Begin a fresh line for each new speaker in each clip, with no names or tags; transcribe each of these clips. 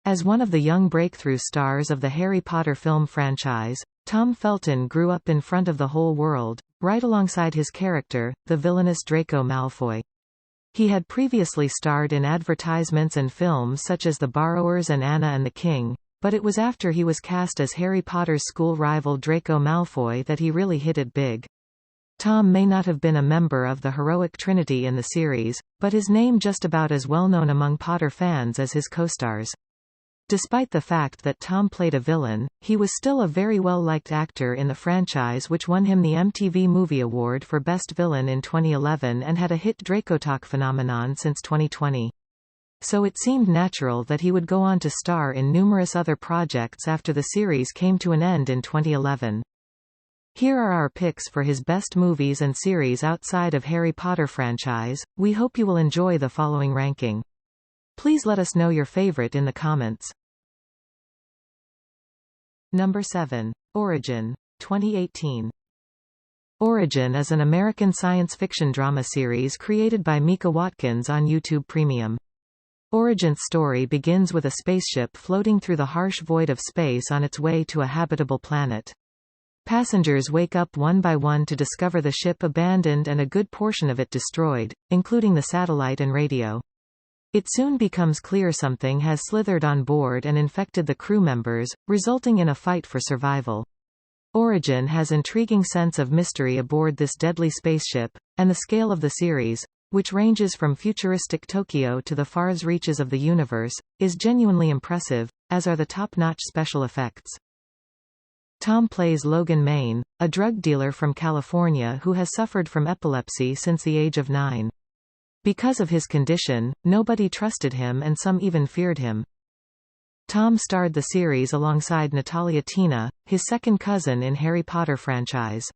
As one of the young breakthrough stars of the Harry Potter film franchise, Tom Felton grew up in front of the whole world, right alongside his character, the villainous Draco Malfoy. He had previously starred in advertisements and films such as The Borrowers and Anna and the King, but it was after he was cast as Harry Potter's school rival Draco Malfoy that he really hit it big. Tom may not have been a member of the heroic trinity in the series, but his name just about as well known among Potter fans as his co-stars. Despite the fact that Tom played a villain, he was still a very well-liked actor in the franchise, which won him the MTV Movie Award for Best Villain in 2011 and had a hit dracotok phenomenon since 2020. So it seemed natural that he would go on to star in numerous other projects after the series came to an end in 2011. Here are our picks for his best movies and series outside of Harry Potter franchise. We hope you will enjoy the following ranking. Please let us know your favorite in the comments. Number 7. Origin, 2018. Origin is an American science fiction drama series created by Mika Watkins on YouTube Premium. Origin's story begins with a spaceship floating through the harsh void of space on its way to a habitable planet. Passengers wake up one by one to discover the ship abandoned and a good portion of it destroyed, including the satellite and radio. It soon becomes clear something has slithered on board and infected the crew members, resulting in a fight for survival. Origin has intriguing sense of mystery aboard this deadly spaceship, and the scale of the series, which ranges from futuristic Tokyo to the farthest reaches of the universe, is genuinely impressive, as are the top-notch special effects. Tom plays Logan Maine, a drug dealer from California who has suffered from epilepsy since the age of 9. Because of his condition, nobody trusted him and some even feared him. Tom starred the series alongside Natalia Tina, his second cousin in Harry Potter franchise.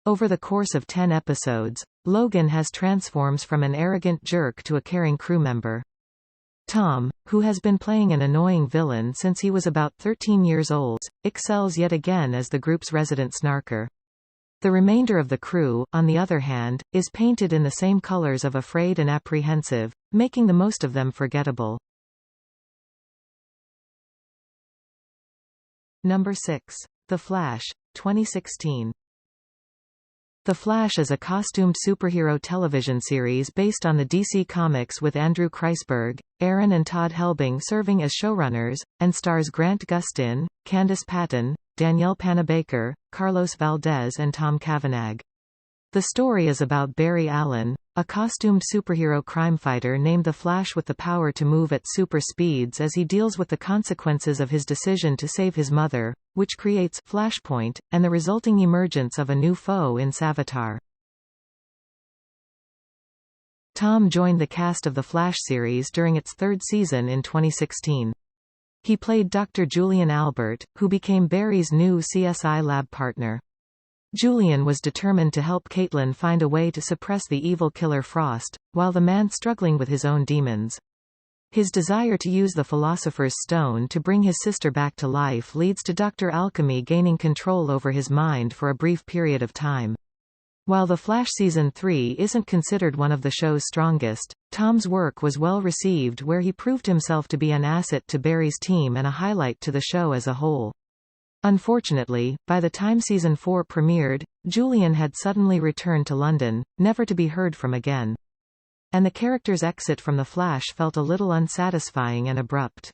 Over the course of 10 episodes, Logan has transforms from an arrogant jerk to a caring crew member. Tom, who has been playing an annoying villain since he was about 13 years old, excels yet again as the group's resident snarker. The remainder of the crew, on the other hand, is painted in the same colors of afraid and apprehensive, making the most of them forgettable. Number 6. The Flash, 2016. The Flash is a costumed superhero television series based on the DC Comics with Andrew Kreisberg, Aaron and Todd Helbing serving as showrunners, and stars Grant Gustin, Candice Patton, Danielle Panabaker, Carlos Valdez and Tom Cavanagh. The story is about Barry Allen, a costumed superhero crime fighter named the Flash with the power to move at super speeds as he deals with the consequences of his decision to save his mother, which creates Flashpoint, and the resulting emergence of a new foe in Savitar. Tom joined the cast of the Flash series during its third season in 2016. He played Dr. Julian Albert, who became Barry's new CSI lab partner. Julian was determined to help Caitlin find a way to suppress the evil killer Frost, while the man struggling with his own demons. His desire to use the Philosopher's Stone to bring his sister back to life leads to Dr. Alchemy gaining control over his mind for a brief period of time. While The Flash Season 3 isn't considered one of the show's strongest, Tom's work was well received where he proved himself to be an asset to Barry's team and a highlight to the show as a whole. Unfortunately, by the time Season 4 premiered, Julian had suddenly returned to London, never to be heard from again. And the character's exit from The Flash felt a little unsatisfying and abrupt.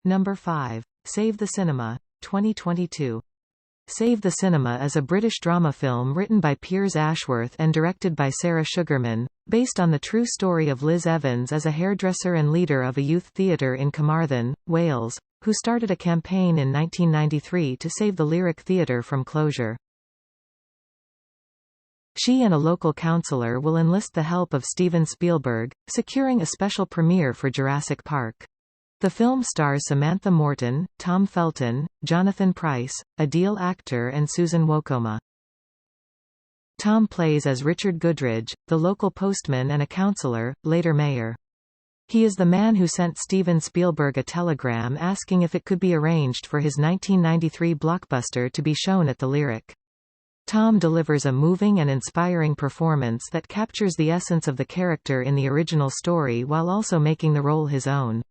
Number 5. Save the Cinema, 2022. Save the Cinema is a British drama film written by Piers Ashworth and directed by Sarah Sugarman, based on the true story of Liz Evans as a hairdresser and leader of a youth theatre in Carmarthen, Wales, who started a campaign in 1993 to save the Lyric Theatre from closure. She and a local councillor will enlist the help of Steven Spielberg, securing a special premiere for Jurassic Park. The film stars Samantha Morton, Tom Felton, Jonathan Pryce, Adil Akhtar and Susan Wokoma. Tom plays as Richard Goodridge, the local postman and a councillor, later mayor. He is the man who sent Steven Spielberg a telegram asking if it could be arranged for his 1993 blockbuster to be shown at the Lyric. Tom delivers a moving and inspiring performance that captures the essence of the character in the original story while also making the role his own.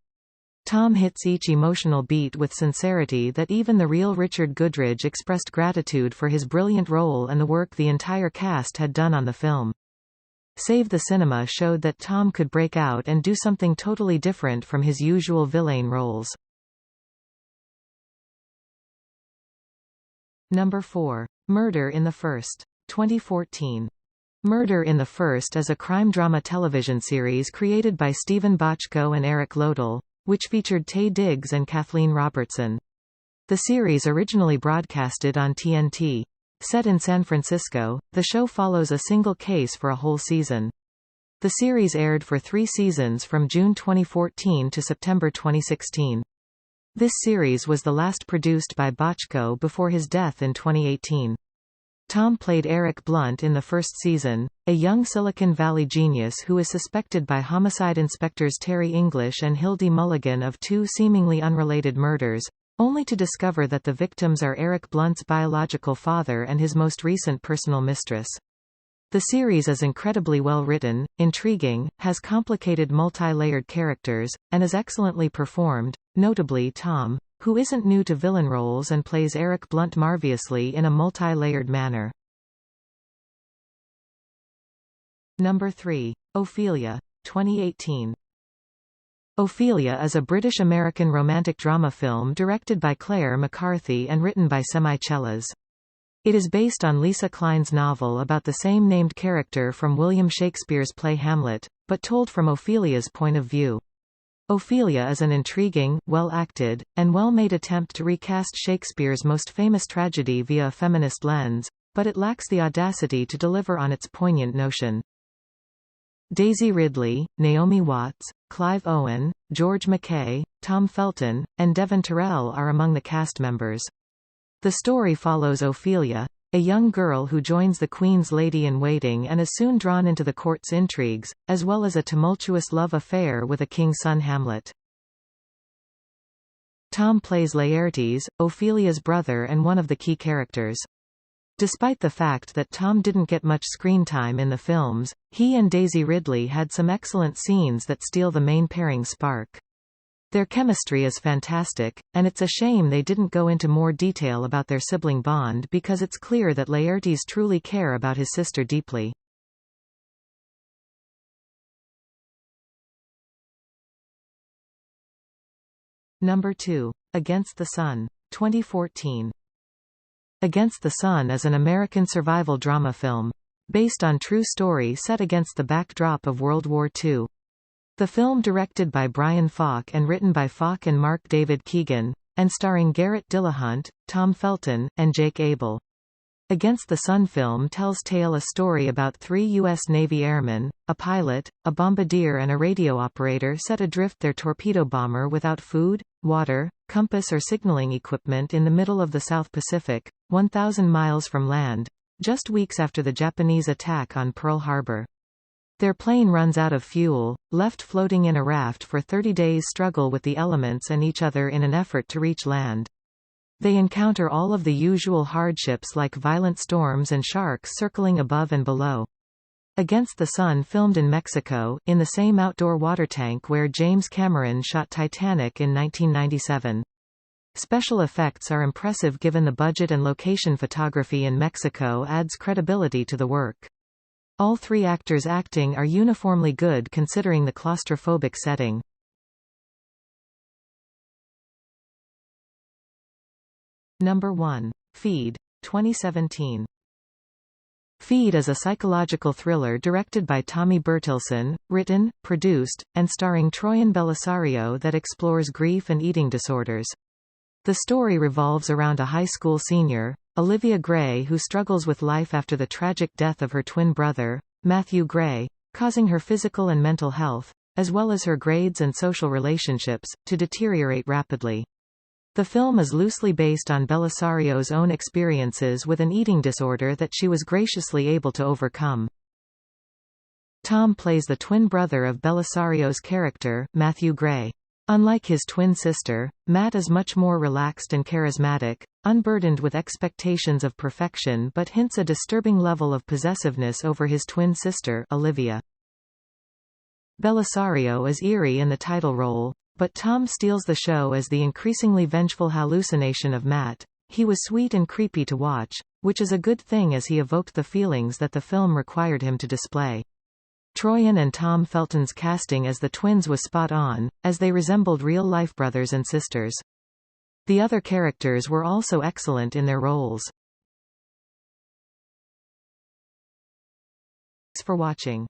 Tom hits each emotional beat with sincerity that even the real Richard Goodridge expressed gratitude for his brilliant role and the work the entire cast had done on the film. Save the Cinema showed that Tom could break out and do something totally different from his usual villain roles. Number 4. Murder in the First. 2014. Murder in the First is a crime drama television series created by Stephen Bochco and Eric Lodell, which featured Taye Diggs and Kathleen Robertson. The series originally broadcasted on TNT. Set in San Francisco, the show follows a single case for a whole season. The series aired for 3 seasons from June 2014 to September 2016. This series was the last produced by Bochco before his death in 2018. Tom played Eric Blunt in the first season, a young Silicon Valley genius who is suspected by homicide inspectors Terry English and Hildy Mulligan of 2 seemingly unrelated murders, only to discover that the victims are Eric Blunt's biological father and his most recent personal mistress. The series is incredibly well written, intriguing, has complicated multi-layered characters, and is excellently performed, notably Tom, who isn't new to villain roles and plays Eric Blunt marvelously in a multi-layered manner. Number 3. Ophelia. 2018. Ophelia is a British-American romantic drama film directed by Claire McCarthy and written by Semichellas. It is based on Lisa Klein's novel about the same-named character from William Shakespeare's play Hamlet, but told from Ophelia's point of view. Ophelia is an intriguing, well-acted, and well-made attempt to recast Shakespeare's most famous tragedy via a feminist lens, but it lacks the audacity to deliver on its poignant notion. Daisy Ridley, Naomi Watts, Clive Owen, George Mackay, Tom Felton, and Devon Terrell are among the cast members. The story follows Ophelia, a young girl who joins the Queen's lady-in-waiting and is soon drawn into the court's intrigues, as well as a tumultuous love affair with a king's son Hamlet. Tom plays Laertes, Ophelia's brother and one of the key characters. Despite the fact that Tom didn't get much screen time in the films, he and Daisy Ridley had some excellent scenes that steal the main pairing spark. Their chemistry is fantastic, and it's a shame they didn't go into more detail about their sibling bond because it's clear that Laertes truly care about his sister deeply. Number 2. Against the Sun. 2014. Against the Sun is an American survival drama film, based on true story set against the backdrop of World War II. The film directed by Brian Falk and written by Falk and Mark David Keegan, and starring Garrett Dillahunt, Tom Felton, and Jake Abel. Against the Sun film tells a story about 3 U.S. Navy airmen, a pilot, a bombardier and a radio operator set adrift their torpedo bomber without food, water, compass or signaling equipment in the middle of the South Pacific, 1,000 miles from land, just weeks after the Japanese attack on Pearl Harbor. Their plane runs out of fuel, left floating in a raft for 30 days, struggle with the elements and each other in an effort to reach land. They encounter all of the usual hardships like violent storms and sharks circling above and below. Against the Sun filmed in Mexico, in the same outdoor water tank where James Cameron shot Titanic in 1997. Special effects are impressive given the budget, and location photography in Mexico adds credibility to the work. All 3 actors acting are uniformly good considering the claustrophobic setting. Number 1. Feed. 2017. Feed is a psychological thriller directed by Tommy Bertilson, written, produced, and starring Troyan Belisario that explores grief and eating disorders. The story revolves around a high school senior, Olivia Gray, who struggles with life after the tragic death of her twin brother, Matthew Gray, causing her physical and mental health, as well as her grades and social relationships, to deteriorate rapidly. The film is loosely based on Belisario's own experiences with an eating disorder that she was graciously able to overcome. Tom plays the twin brother of Belisario's character, Matthew Gray. Unlike his twin sister, Matt is much more relaxed and charismatic, unburdened with expectations of perfection but hints a disturbing level of possessiveness over his twin sister, Olivia. Belisario is eerie in the title role, but Tom steals the show as the increasingly vengeful hallucination of Matt. He was sweet and creepy to watch, which is a good thing as he evoked the feelings that the film required him to display. Troyan and Tom Felton's casting as the twins was spot on, as they resembled real-life brothers and sisters. The other characters were also excellent in their roles. Thanks for watching.